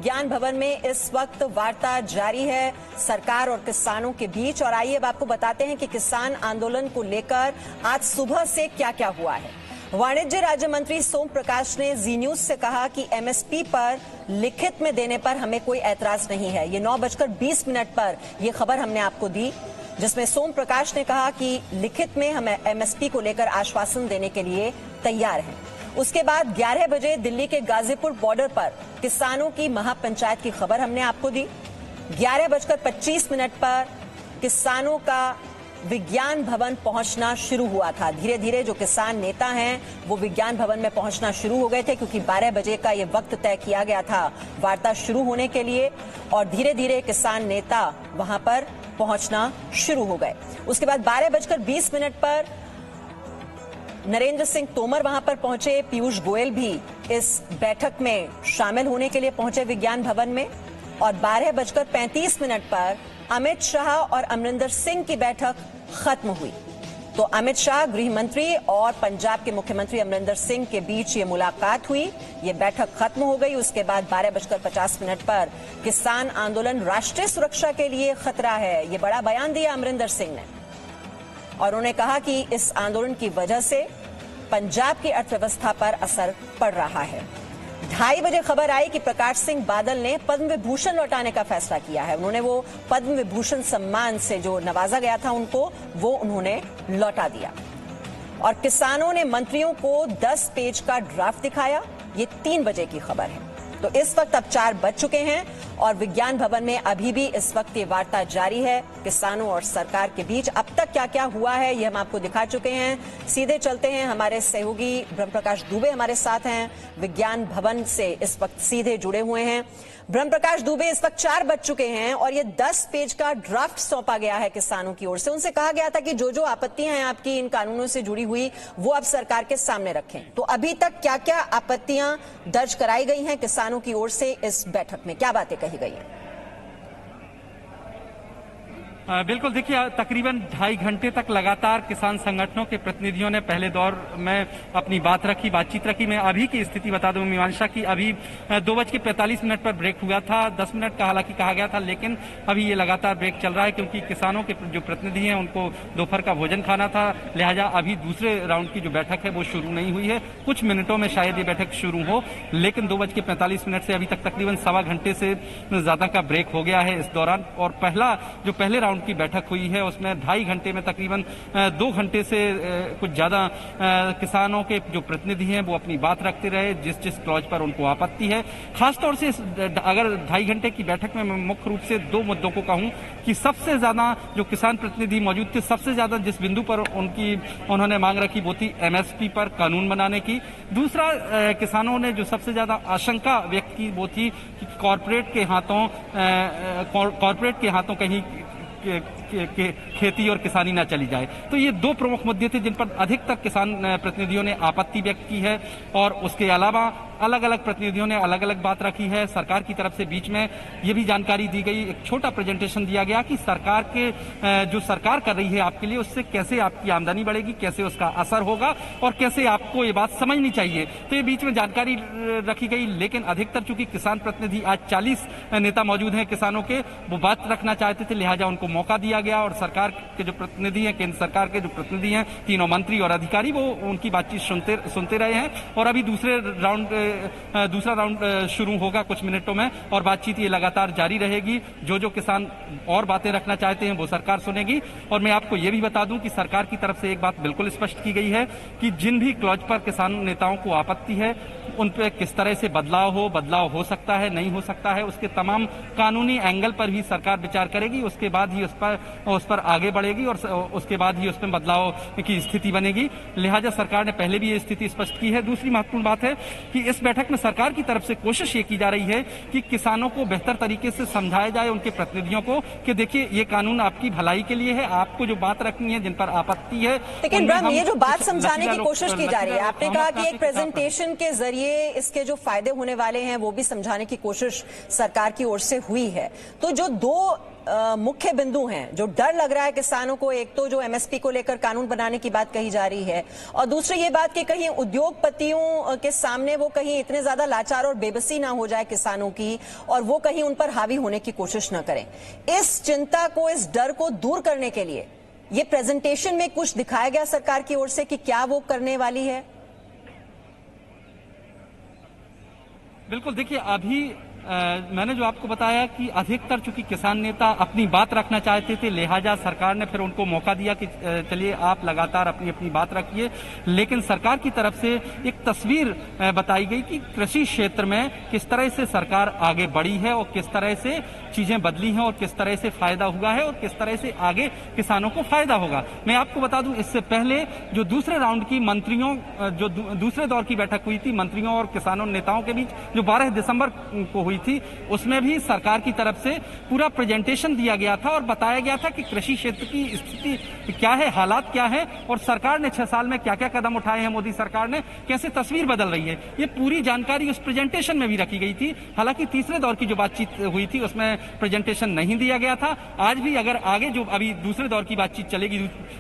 ज्ञान भवन में इस वक्त वार्ता जारी है सरकार और किसानों के बीच। और आइए अब आपको बताते हैं कि किसान आंदोलन को लेकर आज सुबह से क्या क्या हुआ है। वाणिज्य राज्य मंत्री सोम प्रकाश ने जी न्यूज से कहा कि एमएसपी पर लिखित में देने पर हमें कोई ऐतराज नहीं है। ये 9:20 पर यह खबर हमने आपको दी, जिसमें सोम प्रकाश ने कहा कि लिखित में हम एमएसपी को लेकर आश्वासन देने के लिए तैयार हैं। उसके बाद 11 बजे दिल्ली के गाजीपुर बॉर्डर पर किसानों की महापंचायत की खबर हमने आपको दी। 11:25 पर किसानों का विज्ञान भवन पहुंचना शुरू हुआ था। धीरे धीरे जो किसान नेता हैं वो विज्ञान भवन में पहुंचना शुरू हो गए थे, क्योंकि 12 बजे का ये वक्त तय किया गया था वार्ता शुरू होने के लिए। और धीरे धीरे किसान नेता वहां पर पहुंचना शुरू हो गए। उसके बाद 12:20 पर नरेंद्र सिंह तोमर वहां पर पहुंचे। पीयूष गोयल भी इस बैठक में शामिल होने के लिए पहुंचे विज्ञान भवन में। और 12:35 पर अमित शाह और अमरिंदर सिंह की बैठक खत्म हुई। तो अमित शाह गृह मंत्री और पंजाब के मुख्यमंत्री अमरिंदर सिंह के बीच ये मुलाकात हुई। ये बैठक खत्म हो गई। उसके बाद 12:50 पर किसान आंदोलन राष्ट्रीय सुरक्षा के लिए खतरा है, ये बड़ा बयान दिया अमरिंदर सिंह ने। और उन्होंने कहा कि इस आंदोलन की वजह से पंजाब की अर्थव्यवस्था पर असर पड़ रहा है। 2:30 बजे खबर आई कि प्रकाश सिंह बादल ने पद्म विभूषण लौटाने का फैसला किया है। उन्होंने वो पद्म विभूषण सम्मान से जो नवाजा गया था उनको, वो उन्होंने लौटा दिया। और किसानों ने मंत्रियों को 10 पेज का ड्राफ्ट दिखाया। ये 3 बजे की खबर है। तो इस वक्त अब 4 बज चुके हैं और विज्ञान भवन में अभी भी इस वक्त ये वार्ता जारी है किसानों और सरकार के बीच। अब तक क्या क्या हुआ है ये हम आपको दिखा चुके हैं। सीधे चलते हैं, हमारे सहयोगी ब्रह्म प्रकाश दुबे हमारे साथ हैं, विज्ञान भवन से इस वक्त सीधे जुड़े हुए हैं। ब्रह्म प्रकाश दुबे, इस वक्त 4 बज चुके हैं और ये 10 पेज का ड्राफ्ट सौंपा गया है किसानों की ओर से। उनसे कहा गया था कि जो जो आपत्तियां हैं आपकी इन कानूनों से जुड़ी हुई, वो आप सरकार के सामने रखें। तो अभी तक क्या क्या आपत्तियां दर्ज कराई गई हैं किसानों की ओर से इस बैठक में, क्या बातें कही गई हैं? बिल्कुल, देखिए तकरीबन 2.5 घंटे तक लगातार किसान संगठनों के प्रतिनिधियों ने पहले दौर में अपनी बातचीत रखी। मैं अभी की स्थिति बता दूं मीमांसा की, अभी 2:45 पर ब्रेक हुआ था। 10 मिनट का हालांकि कहा गया था, लेकिन अभी ये लगातार ब्रेक चल रहा है, क्योंकि किसानों के जो प्रतिनिधि हैं उनको दोपहर का भोजन खाना था। लिहाजा अभी दूसरे राउंड की जो बैठक है वो शुरू नहीं हुई है। कुछ मिनटों में शायद ये बैठक शुरू हो, लेकिन 2:45 से अभी तक तकरीबन 1.25 घंटे से ज्यादा का ब्रेक हो गया है इस दौरान। और पहले राउंड की बैठक हुई है उसमें 2.5 घंटे में तकरीबन 2 घंटे से कुछ ज्यादा किसानों के जो प्रतिनिधि हैं वो अपनी बात रखते रहे, जिस क्लॉज पर उनको आपत्ति है। खासतौर से अगर 2.5 घंटे की बैठक में मैं मुख्य रूप से 2 मुद्दों को कहूं कि सबसे ज्यादा जो किसान प्रतिनिधि मौजूद थे, सबसे ज्यादा जिस बिंदु पर उन्होंने मांग रखी वो थी एमएसपी पर कानून बनाने की। दूसरा, किसानों ने जो सबसे ज्यादा आशंका व्यक्त की वो थी कि कॉरपोरेट के हाथों कहीं खेती और किसानी ना चली जाए। तो ये 2 प्रमुख मुद्दे थे जिन पर अधिकतर किसान प्रतिनिधियों ने आपत्ति व्यक्त की है। और उसके अलावा अलग अलग प्रतिनिधियों ने अलग अलग बात रखी है। सरकार की तरफ से बीच में ये भी जानकारी दी गई, एक छोटा प्रेजेंटेशन दिया गया कि जो सरकार कर रही है आपके लिए, उससे कैसे आपकी आमदनी बढ़ेगी, कैसे उसका असर होगा और कैसे आपको ये बात समझनी चाहिए। तो ये बीच में जानकारी रखी गई, लेकिन अधिकतर चूंकि किसान प्रतिनिधि आज 40 नेता मौजूद हैं किसानों के, वो बात रखना चाहते थे, लिहाजा उनको मौका दिया गया। और सरकार के जो प्रतिनिधि हैं, केंद्र सरकार के जो प्रतिनिधि हैं, तीनों मंत्री और अधिकारी, वो उनकी बातचीत सुनते रहे हैं। और अभी दूसरा राउंड शुरू होगा कुछ मिनटों में और बातचीत ये लगातार जारी रहेगी। जो किसान और बातें रखना चाहते हैं वो सरकार सुनेगी। और मैं आपको ये भी बता दूं कि सरकार की तरफ से एक बात बिल्कुल स्पष्ट की गई है कि जिन भी क्लॉज पर किसान नेताओं को आपत्ति है उन पर किस तरह से बदलाव हो सकता है, नहीं हो सकता है, उसके तमाम कानूनी एंगल पर भी सरकार विचार करेगी। उसके बाद ही उस पर आगे बढ़ेगी और उसके बाद ही उसमें बदलाव की स्थिति बनेगी। लिहाजा सरकार ने पहले भी ये स्थिति स्पष्ट की है। दूसरी महत्वपूर्ण बात है कि इस बैठक में सरकार की तरफ से कोशिश ये की जा रही है कि किसानों को बेहतर तरीके से समझाया जाए, उनके प्रतिनिधियों को, कि देखिए ये कानून आपकी भलाई के लिए है, आपको जो बात रखनी है, जिन पर आपत्ति है। लेकिन ब्रह्म, ये जो बात समझाने की कोशिश की जा रही है, आपने कहा कि एक प्रेजेंटेशन के जरिए इसके जो फायदे होने वाले हैं वो भी समझाने की कोशिश सरकार की ओर से हुई है। तो जो 2 मुख्य बिंदु हैं जो डर लग रहा है किसानों को, एक तो जो एमएसपी को लेकर कानून बनाने की बात कही जा रही है, और दूसरी ये बात कि कहीं उद्योगपतियों के सामने वो कहीं इतने ज्यादा लाचार और बेबसी ना हो जाए किसानों की, और वो कहीं उन पर हावी होने की कोशिश न करें। इस चिंता को, इस डर को दूर करने के लिए ये प्रेजेंटेशन में कुछ दिखाया गया सरकार की ओर से कि क्या वो करने वाली है? बिल्कुल, देखिए अभी मैंने जो आपको बताया कि अधिकतर चूंकि किसान नेता अपनी बात रखना चाहते थे, लिहाजा सरकार ने फिर उनको मौका दिया कि चलिए आप लगातार अपनी अपनी बात रखिए। लेकिन सरकार की तरफ से एक तस्वीर बताई गई कि कृषि क्षेत्र में किस तरह से सरकार आगे बढ़ी है और किस तरह से चीजें बदली हैं और किस तरह से फायदा हुआ है और किस तरह से आगे किसानों को फायदा होगा। मैं आपको बता दूं, इससे पहले जो दूसरे राउंड की मंत्रियों, जो दूसरे दौर की बैठक हुई थी मंत्रियों और किसानों नेताओं के बीच, जो 12 दिसंबर को हुई थी, उसमें भी सरकार की तरफ से पूरा प्रेजेंटेशन दिया गया था और बताया गया था कि कृषि क्षेत्र की स्थिति क्या है, हालात क्या है और सरकार ने 6 साल में क्या क्या कदम उठाए हैं, मोदी सरकार ने कैसे तस्वीर बदल रही है, ये पूरी जानकारी उस प्रेजेंटेशन में भी रखी गई थी। हालांकि तीसरे दौर की जो बातचीत हुई थी उसमें प्रेजेंटेशन नहीं दिया गया था। आज भी अगर आगे जो अभी दूसरे दौर की बातचीत चलेगी,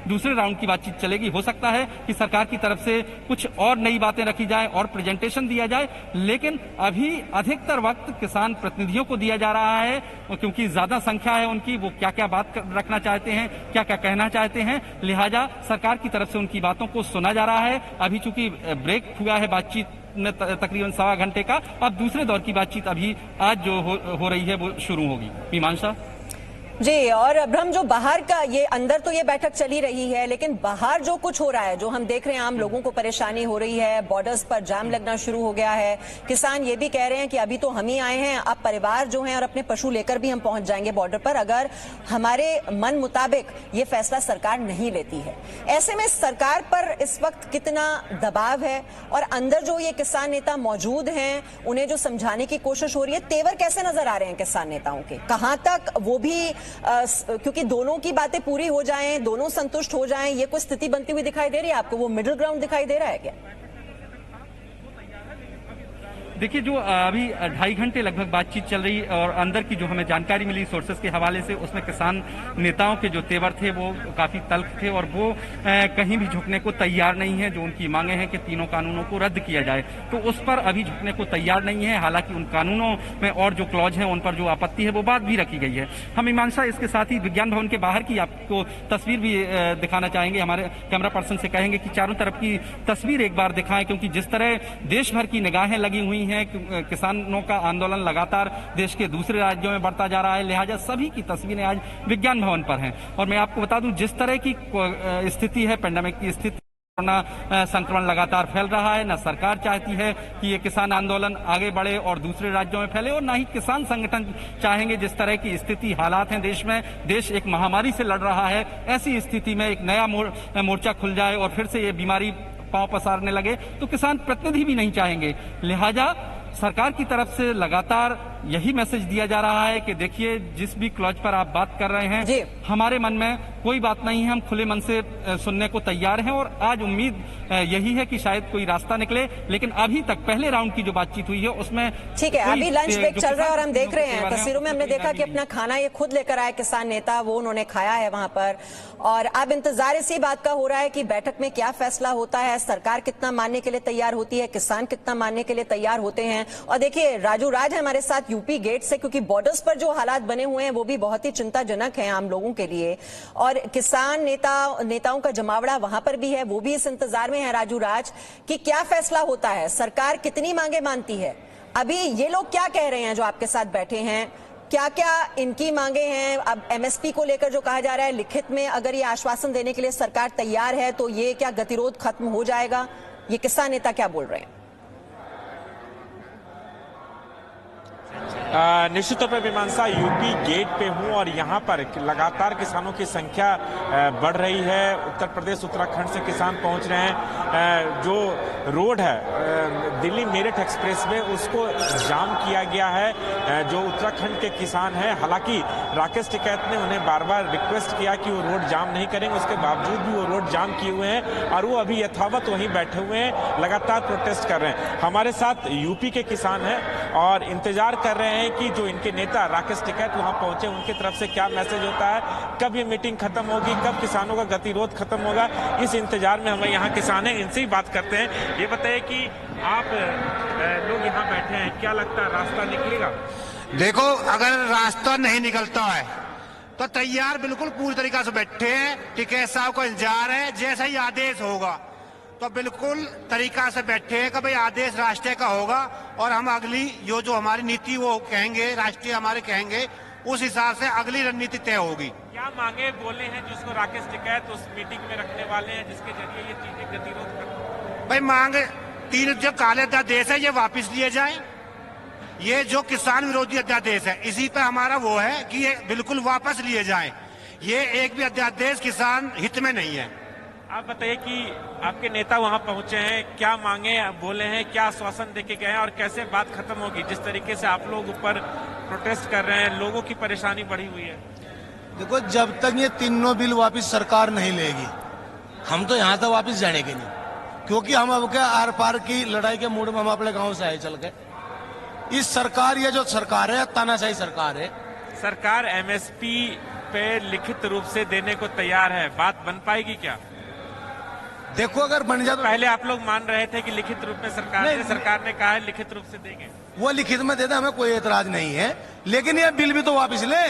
दूसरे राउंड की बातचीत चलेगी, हो सकता है कि सरकार की तरफ से कुछ और नई बातें रखी जाए और प्रेजेंटेशन दिया जाए। लेकिन अभी अधिकतर वक्त किसान प्रतिनिधियों को दिया जा रहा है, क्योंकि ज्यादा संख्या है उनकी, वो क्या क्या बात रखना चाहते हैं, क्या क्या कहना चाहते हैं, लिहाजा सरकार की तरफ से उनकी बातों को सुना जा रहा है। अभी चूंकि ब्रेक हुआ है बातचीत में तकरीबन 1.25 घंटे का, अब दूसरे दौर की बातचीत अभी आज जो हो रही है वो शुरू होगी। मीमांसा जी, और ब्रह्म, जो बाहर का, ये अंदर तो ये बैठक चली रही है, लेकिन बाहर जो कुछ हो रहा है, जो हम देख रहे हैं, आम लोगों को परेशानी हो रही है, बॉर्डर्स पर जाम लगना शुरू हो गया है, किसान ये भी कह रहे हैं कि अभी तो हम ही आए हैं, अब परिवार जो हैं और अपने पशु लेकर भी हम पहुंच जाएंगे बॉर्डर पर अगर हमारे मन मुताबिक ये फैसला सरकार नहीं लेती है। ऐसे में सरकार पर इस वक्त कितना दबाव है और अंदर जो ये किसान नेता मौजूद हैं उन्हें जो समझाने की कोशिश हो रही है, तेवर कैसे नजर आ रहे हैं किसान नेताओं के, कहां तक वो भी क्योंकि दोनों की बातें पूरी हो जाएं, दोनों संतुष्ट हो जाएं, ये कोई स्थिति बनती हुई दिखाई दे रही है आपको? वो मिडिल ग्राउंड दिखाई दे रहा है क्या? देखिए, जो अभी 2.5 घंटे लगभग बातचीत चल रही और अंदर की जो हमें जानकारी मिली सोर्सेस के हवाले से, उसमें किसान नेताओं के जो तेवर थे वो काफी तल्ख थे और वो कहीं भी झुकने को तैयार नहीं है। जो उनकी मांगे हैं कि तीनों कानूनों को रद्द किया जाए, तो उस पर अभी झुकने को तैयार नहीं है। हालांकि उन कानूनों में और जो क्लॉज है उन पर जो आपत्ति है वो बात भी रखी गई है। हम मीमांसा इसके साथ ही विज्ञान भवन के बाहर की आपको तस्वीर भी दिखाना चाहेंगे। हमारे कैमरा पर्सन से कहेंगे कि चारों तरफ की तस्वीर एक बार दिखाएं, क्योंकि जिस तरह देश भर की निगाहें लगी हुई हैं, किसानों का आंदोलन लगातार देश के दूसरे राज्यों में बढ़ता जा रहा है, लिहाजा सभी की तस्वीरें आज विज्ञान भवन पर हैं। और मैं आपको बता दूं, जिस तरह की स्थिति है, पेंडेमिक की स्थिति, कोरोना संक्रमण लगातार फैल रहा है, न सरकार चाहती है कि ये किसान आंदोलन आगे बढ़े और दूसरे राज्यों में फैले, और न ही किसान संगठन चाहेंगे। जिस तरह की स्थिति, हालात हैं देश में, देश एक महामारी से लड़ रहा है, ऐसी स्थिति में एक नया मोर्चा खुल जाए और फिर से ये बीमारी पांव पसारने लगे तो किसान प्रतिनिधि भी नहीं चाहेंगे। लिहाजा सरकार की तरफ से लगातार यही मैसेज दिया जा रहा है कि देखिए, जिस भी क्लॉज पर आप बात कर रहे हैं, हमारे मन में कोई बात नहीं है, हम खुले मन से सुनने को तैयार हैं और आज उम्मीद यही है कि शायद कोई रास्ता निकले। लेकिन अभी तक पहले राउंड की जो बातचीत हुई है उसमें ठीक है, अभी लंच ब्रेक चल रहा है और हम देख रहे हैं तस्वीरों में, हमने देखा कि अपना खाना ये खुद लेकर आए किसान नेता, वो उन्होंने खाया है वहां पर। और अब इंतजार इसी बात का हो रहा है कि बैठक में क्या फैसला होता है, सरकार कितना मानने के लिए तैयार होती है, किसान कितना मानने के लिए तैयार होते हैं। और देखिए, राजू राज है हमारे साथ यूपी गेट से, क्योंकि बॉर्डर्स पर जो हालात बने हुए हैं वो भी बहुत ही चिंताजनक हैं आम लोगों के लिए, और किसान नेताओं का जमावड़ा वहां पर भी है, वो भी इस इंतजार में है राजू राज कि क्या फैसला होता है, सरकार कितनी मांगे मानती है। अभी ये लोग क्या कह रहे हैं जो आपके साथ बैठे हैं, क्या क्या इनकी मांगे हैं? अब एमएसपी को लेकर जो कहा जा रहा है, लिखित में अगर ये आश्वासन देने के लिए सरकार तैयार है तो ये क्या गतिरोध खत्म हो जाएगा? ये किसान नेता क्या बोल रहे हैं? निश्चित तौर पर मीमांसा, यूपी गेट पे हूं और यहां पर लगातार किसानों की संख्या बढ़ रही है। उत्तर प्रदेश, उत्तराखंड से किसान पहुंच रहे हैं। जो रोड है दिल्ली मेरठ एक्सप्रेस में, उसको जाम किया गया है। जो उत्तराखंड के किसान हैं, हालांकि राकेश टिकैत ने उन्हें बार बार रिक्वेस्ट किया कि वो रोड जाम नहीं करेंगे, उसके बावजूद भी वो रोड जाम किए हुए हैं और वो अभी यथावत वहीं बैठे हुए हैं, लगातार प्रोटेस्ट कर रहे हैं। हमारे साथ यूपी के किसान हैं और इंतजार कर रहे हैं हैं कि जो इनके नेता राकेश टिकैत वहां पहुंचे, उनकी तरफ से क्या मैसेज होता है, कब ये मीटिंग खत्म होगी, कब किसानों का गतिरोध खत्म होगा, इस इंतजार में हमें यहाँ किसान हैं, इनसे ही बात करते हैं। ये बताइए कि आप लोग यहाँ बैठे हैं, क्या लगता है रास्ता निकलेगा? देखो, अगर रास्ता नहीं निकलता है तो तैयार बिल्कुल पूरी तरीके से बैठे हैं। टिकैत साहब को इंतजार है, जैसा ही आदेश होगा तो बिल्कुल तरीका से बैठे हैं कि भाई आदेश राष्ट्रीय का होगा और हम अगली जो हमारी नीति वो कहेंगे, राष्ट्रीय हमारे कहेंगे, उस हिसाब से अगली रणनीति तय होगी। क्या मांगे बोले हैं जिसको राकेश टिकैत उस मीटिंग में रखने वाले हैं, जिसके जरिए ये चीजें गतिरोध कर? भाई मांग 3 जो काले अध्यादेश है ये वापस लिए जाए। ये जो किसान विरोधी अध्यादेश है इसी पे हमारा वो है कि ये बिल्कुल वापस लिए जाए। ये एक भी अध्यादेश किसान हित में नहीं है। आप बताइए कि आपके नेता वहां पहुंचे हैं, क्या मांगे बोले हैं, क्या आश्वासन देके गए हैं और कैसे बात खत्म होगी? जिस तरीके से आप लोग ऊपर प्रोटेस्ट कर रहे हैं, लोगों की परेशानी बढ़ी हुई है। देखो, जब तक ये तीनों बिल वापस सरकार नहीं लेगी हम तो यहाँ तक वापस जाने के नहीं, क्योंकि हम अब क्या आर पार की लड़ाई के मूड में हम अपने गाँव से आए चल के। इस सरकार, ये जो सरकार है तानाशाही सरकार है। सरकार एमएसपी पे लिखित रूप से देने को तैयार है, बात बन पाएगी क्या? देखो, अगर बन जाए तो पहले आप लोग मान रहे थे कि लिखित रूप में सरकार ने कहा है लिखित रूप से देंगे। वो लिखित में दे दे, हमें कोई एतराज नहीं है, लेकिन ये बिल भी तो वापस ले।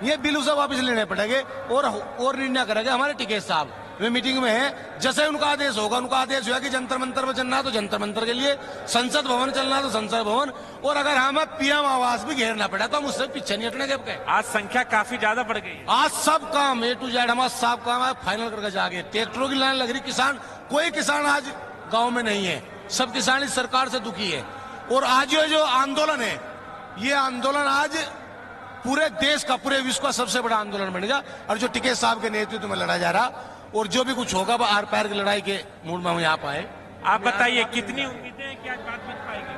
ये बिल उसे वापस लेने पड़ेंगे और निर्णय करेंगे हमारे टिकैत साहब। वे मीटिंग में है, जैसे उनका आदेश होगा, उनका आदेश हुआ कि जंतर मंतर में चलना तो जंतर मंतर के लिए, संसद भवन चलना तो संसद भवन, और अगर हमें पीएम आवास भी घेरना पड़ा तो हम उससे पीछे नहीं हटने के। आज संख्या काफी ज्यादा बढ़ गई है। आज सब काम A to Z हमारा सब काम आज फाइनल करके जाके ट्रैक्टरों की लाइन लग रही। किसान, कोई किसान आज गांव में नहीं है, सब किसान इस सरकार से दुखी है। और आज ये जो आंदोलन है, ये आंदोलन आज पूरे देश का, पूरे विश्व का सबसे बड़ा आंदोलन बनेगा। और जो टिकैत साहब के नेतृत्व में लड़ा जा रहा, और जो भी कुछ होगा वो आर पार की लड़ाई के मूड में हम यहाँ पाए। आप बताइए कितनी उम्मीदें हैं कि आज बात बन पाएगी?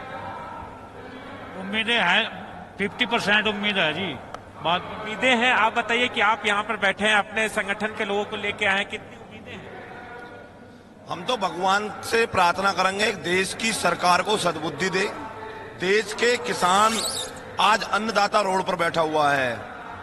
उम्मीदें हैं, 50% उम्मीद है जी। बात उम्मीदें हैं। आप बताइए कि आप यहाँ पर बैठे हैं, अपने संगठन के लोगों को लेके आए हैं, कितनी उम्मीदें हैं? हम तो भगवान से प्रार्थना करेंगे देश की सरकार को सद्बुद्धि दे। देश के किसान आज अन्नदाता रोड पर बैठा हुआ है।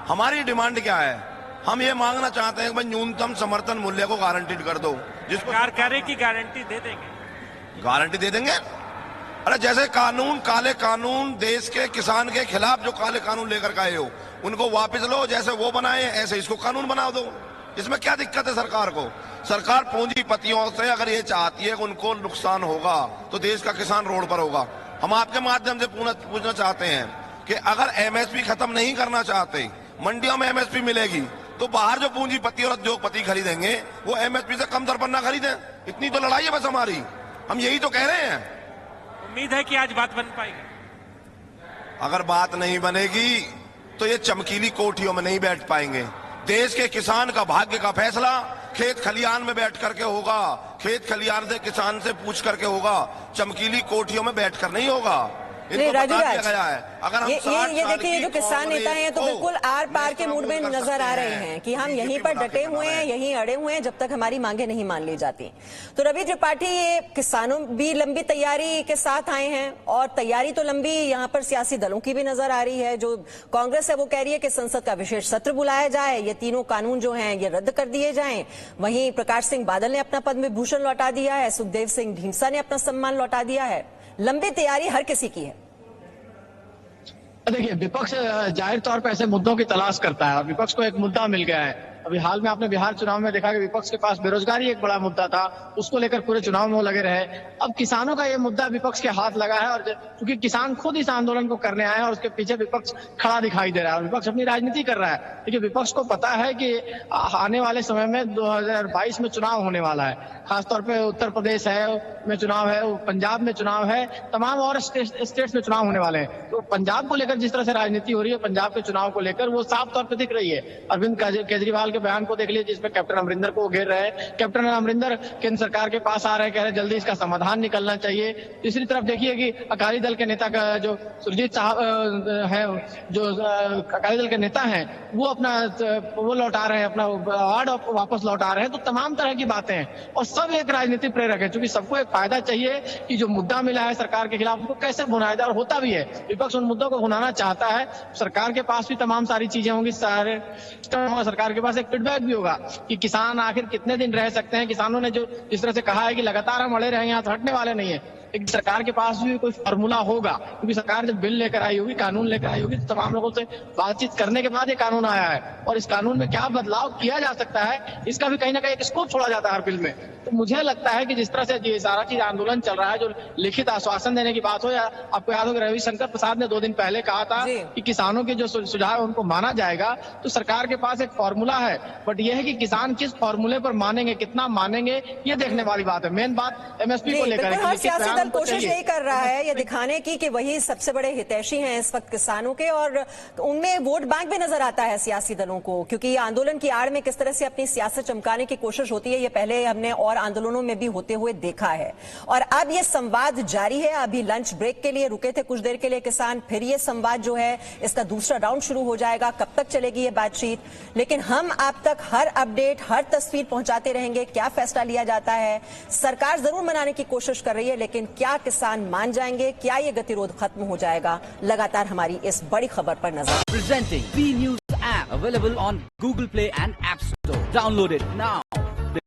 हमारी डिमांड क्या है? हम ये मांगना चाहते हैं कि न्यूनतम समर्थन मूल्य को गारंटीड कर दो, जिसको सरकार करे की गारंटी दे देंगे। गारंटी दे देंगे। अरे जैसे कानून, काले कानून देश के किसान के खिलाफ जो काले कानून लेकर के आए हो, उनको वापस लो। जैसे वो बनाए ऐसे इसको कानून बना दो। इसमें क्या दिक्कत है सरकार को? सरकार पूंजीपतियों से अगर ये चाहती है कि उनको नुकसान होगा तो देश का किसान रोड पर होगा। हम आपके माध्यम से पूछना चाहते हैं कि अगर एमएसपी खत्म नहीं करना चाहते, मंडियों में एमएसपी मिलेगी तो बाहर जो पूंजीपति और उद्योगपति खरीदेंगे वो एमएसपी से कम दर पर ना खरीदें। इतनी तो लड़ाई है बस हमारी, हम यही तो कह रहे हैं। उम्मीद है कि आज बात बन पाएगी। अगर बात नहीं बनेगी तो ये चमकीली कोठियों में नहीं बैठ पाएंगे। देश के किसान का भाग्य का फैसला खेत खलियान में बैठ करके होगा, खेत खलियान से किसान से पूछ करके होगा, चमकीली कोठियों में बैठकर नहीं होगा। नहीं राजू राज, अगर हम ये देखिए, जो किसान नेता हैं तो बिल्कुल आर पार के मूड में नजर आ रहे हैं कि हम यहीं पर डटे हुए हैं, यहीं अड़े हुए हैं जब तक हमारी मांगे नहीं मान ली जाती। तो रवि त्रिपाठी, ये किसानों भी लंबी तैयारी के साथ आए हैं और तैयारी तो लंबी यहाँ पर सियासी दलों की भी नजर आ रही है। जो कांग्रेस है वो कह रही है कि संसद का विशेष सत्र बुलाया जाए, ये तीनों कानून जो हैं ये रद्द कर दिए जाएं। वहीं प्रकाश सिंह बादल ने अपना पद्म विभूषण लौटा दिया है, सुखदेव सिंह ढींढसा ने अपना सम्मान लौटा दिया है। लंबी तैयारी हर किसी की है। देखिए, विपक्ष जाहिर तौर पर ऐसे मुद्दों की तलाश करता है और विपक्ष को एक मुद्दा मिल गया है। अभी हाल में आपने बिहार चुनाव में देखा कि विपक्ष के पास बेरोजगारी एक बड़ा मुद्दा था, उसको लेकर पूरे चुनाव में वो लगे रहे। अब किसानों का ये मुद्दा विपक्ष के हाथ लगा है और क्योंकि किसान खुद इस आंदोलन को करने आए हैं और उसके पीछे विपक्ष खड़ा दिखाई दे रहा है और विपक्ष अपनी राजनीति कर रहा है। देखिए, विपक्ष को पता है कि आने वाले समय में 2022 में चुनाव होने वाला है। खासतौर पर उत्तर प्रदेश में चुनाव है, पंजाब में चुनाव है, तमाम और स्टेट्स में चुनाव होने वाले हैं। तो पंजाब को लेकर जिस तरह से राजनीति हो रही है, पंजाब के चुनाव को लेकर वो साफ तौर पर दिख रही है। अरविंद केजरीवाल के बयान को देख लीजिए जिसमें कैप्टन अमरिंदर को घेर रहे हैं। कैप्टन अमरिंदर केंद्र सरकार के पास आ रहे हैं, कह रहे हैं जल्दी इसका समाधान निकलना चाहिए। दूसरी तरफ देखिए कि अकाली दल के नेता का जो सुरजीत साहब है, जो अकाली दल के नेता हैं, वो अपना वो लौटा रहे हैं, अपना अवार्ड वापस लौटा रहे हैं। तो तमाम तरह की बातें हैं और सब एक राजनीतिक प्रेरक है, क्योंकि सबको एक फायदा चाहिए कि जो मुद्दा मिला है सरकार के खिलाफ उसको कैसे भुनाया जाए, और होता भी है। विपक्ष उन मुद्दों को भुनाना चाहता है। सरकार के पास भी तमाम सारी चीजें होंगी, सारे सिस्टम होगा, सरकार के पास एक फीडबैक भी होगा कि किसान आखिर कितने दिन रह सकते हैं। किसानों ने जो जिस तरह से कहा है कि लगातार हम अड़े रहेंगे, यहाँ तो हटने वाले नहीं है, लेकिन सरकार के पास भी कोई फॉर्मूला होगा, क्योंकि सरकार जब बिल लेकर आई होगी, कानून लेकर आई होगी, तो तमाम लोगों से बातचीत करने के बाद ये कानून आया है। और इस कानून में क्या बदलाव किया जा सकता है, इसका भी कहीं ना कहीं एक स्कोप छोड़ा जाता है हर बिल में। तो मुझे लगता है कि जिस तरह से ये सारा चीज आंदोलन चल रहा है, जो लिखित आश्वासन देने की बात हो, या आपको याद होगा रविशंकर प्रसाद ने 2 दिन पहले कहा था कि किसानों के जो सुझाव है उनको माना जाएगा, तो सरकार के पास एक फॉर्मूला है। बट यह है कि किसान किस फॉर्मूले पर मानेंगे, कितना मानेंगे, ये देखने वाली बात है। मेन बात एमएसपी को लेकर हर सियासी दल कोशिश यही कर रहा है ये दिखाने की कि वही सबसे बड़े हितैषी हैं इस वक्त किसानों के, और उनमें वोट बैंक भी नजर आता है सियासी दलों को, क्योंकि ये आंदोलन की आड़ में किस तरह से अपनी सियासत चमकाने की कोशिश होती है, ये पहले हमने और आंदोलनों में भी होते हुए देखा है। और अब ये संवाद जारी है। अभी लंच ब्रेक के लिए रुके थे कुछ देर के लिए किसान, फिर ये संवाद जो है इसका दूसरा राउंड शुरू हो जाएगा। कब तक चलेगी ये बातचीत, लेकिन हम आप तक हर अपडेट, हर तस्वीर पहुंचाते रहेंगे। क्या फैसला लिया जाता है, सरकार जरूर मनाने की कोशिश कर रही है, लेकिन क्या किसान मान जाएंगे, क्या ये गतिरोध खत्म हो जाएगा, लगातार हमारी इस बड़ी खबर पर नजर। Presenting B News app available on Google Play and App Store. Download it now.